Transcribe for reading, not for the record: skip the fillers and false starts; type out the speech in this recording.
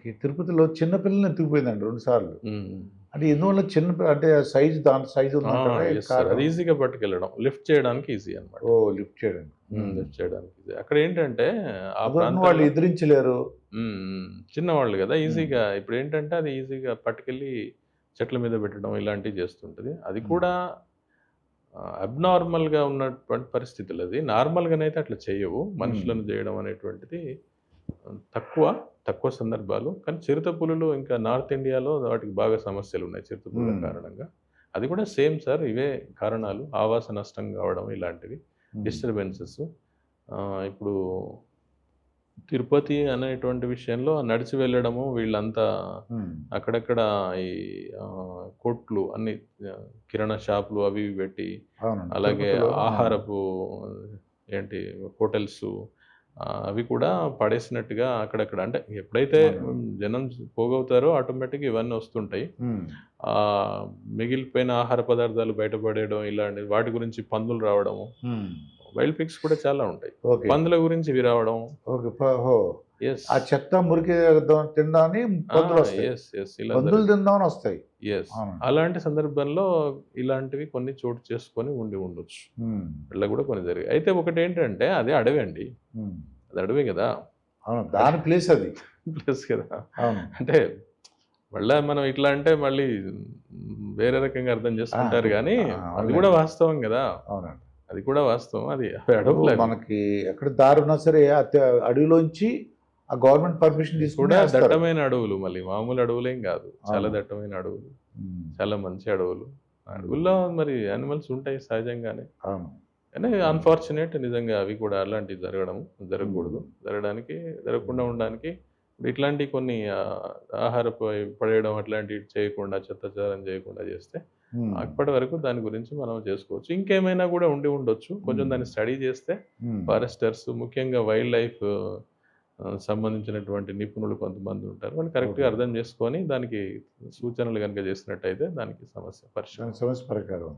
మనకి తిరుపతిలో చిన్న పిల్లల్ని ఎత్తుకుపోయిందండి 2 సార్లు. హ్మ్. అంటే ఎందువల్ల అంటే సైజ్ దాని సైజ్ ఉందంటారా? Yes sir. అది ఈజీగా పట్టుకెళ్ళడం. లిఫ్ట్ చేయడానికి ఈజీ అన్నమాట. లిఫ్ట్ చేయడానికి. లిఫ్ట్ చేయడానికి ఈజీ. అక్కడేంటంటే ఆ అదోటిని వాళ్ళు ప్రాంతంలో ఎదిరించలేరు. చిన్నవాళ్ళు గదా! హ్మ్. ఈజీగా ఇప్పుడేంటంటే అది ఈజీగా పట్టుకెళ్ళి చెట్ల మీద పెట్టడం ఇలాంటివి చేస్తుంటది. అది హ్మ్. కూడా అబ్నార్మల్‌గా ఉన్నటువంటి పరిస్థితులది. నార్మల్‌గానైతే అట్లా చేయవు. హ్మ్. మనుషులను జేయడం అనేటువంటిది తక్కువ, తక్కువ సందర్భాలు. కానీ చిరుతపులులు ఇంకా నార్త్ ఇండియాలో వాటికి బాగా సమస్యలున్నాయి చిరుతపులుల హ్మ్. కారణంగా. అది కూడా సేమ్ సార్ ఇవే కారణాలు. ఆవాస నష్టం కావడం ఇలాంటివి. హ్మ్. డిస్టర్బెన్సెస్. ఇప్పుడు తిరుపతి అనేటువంటి విషయంలో నడిచి వెళ్ళడము వీళ్ళంతా హ్మ్. అక్కడక్కడ ఈ కొట్లు అన్ని కిరాణా షాపులు అవి ఇవి పెట్టి, అవునండి. అలాగే తిరుపతిలో ఆహారపు ఏంటి హోటల్సు అవి కూడా పడేసినట్టుగా అక్కడక్కడ అంటే ఎప్పుడైతే అవునండి. జనం పోగవుతారో ఆటోమేటిక్‌గా ఇవన్నీ వస్తుంటాయి. హ్మ్. మిగిలిపోయిన ఆహార పదార్థాలు బయటపడేయడం ఇలాంటి వాటి గురించి పందులు రావడము. హ్మ్. వైల్డ్ పిగ్స్ కూడా చాలా ఉంటాయి. ఓకే. పందుల గురించి ఇవి రావడం. ఓకే. ఓహో! యెస్. ఆ చెత్త మురికి తినడానికి ఆ! పందులొస్తాయి. యెస్. ఇలా పందులు తిందామని వస్తాయి. యెస్. అవునండి. అలాంటి సందర్భంలో ఇలాంటివి కొన్ని చోటు చేసుకొని ఉండొచ్చు. హ్మ్. ఇట్లా కూడా కొన్ని జరిగాయి. అయితే ఒకటేంటంటే అది అడవి అండి. హ్మ్. అది అడవే గదా! అవును. దాని ప్లేస్ అది. ప్లస్ కదా! అవును. అంటే మళ్ళా మనం ఇట్లా అంటే మళ్ళీ వేరే రకంగా అర్థం ఆ! చేసుకుంటారు గానీ, అది కూడా అవునులెండి. వాస్తవం గదా! అవునండి. అది కూడా వాస్తవం. అది ఇప్పుడు అడవులవి. మనకి ఎక్కడ దారున్నా సరే అడవిలోంచి ఆ గవర్నమెంట్ పర్మిషన్ అది తీసుకొని కూడా ఏస్తారు. దట్టమైన అడవులు మళ్ళీ మామూలు అడవులేం గాదు. చాలా అవును. దట్టమైన అడవులు. హ్మ్. చాలా మంచి అడవులు. హ్మ్. అడవుల్లో మరి యానిమల్స్ ఉంటాయి సహజంగానే. అవును. కానీ హ్మ్. అన్‌ఫార్చునేట్ నిజంగా అవి కూడా అలాంటివి హ్మ్. జరగకూడదు. జరగకుండా హ్మ్. ఉండడానికి ఇట్లాంటి కొన్ని ఆహారపు అవి పడేయడం అట్లాంటివి చేయకుండా, చెత్తాచెదారం చేయకుండా చేస్తే హ్మ్. అప్పటి వరకు దాని గురించి మనం చేసుకోవచ్చు. ఇంకేమైనా కూడా ఉండొచ్చు. కొంచెం హ్మ్. దాన్ని స్టడీ చేస్తే హ్మ్. ఫారెస్టర్స్ ముఖ్యంగా వైల్డ్ లైఫ్ సంబంధించినటువంటి నిపుణులు కొంతమంది ఉంటారు. వాళ్ళు కరెక్ట్‌గా ఓకే. అర్థం చేసుకొని దానికి సూచనలు గనుక చేసినట్టయితే దానికి సమస్య దాని పరిష్కారం. సమస్య పరిష్కారం.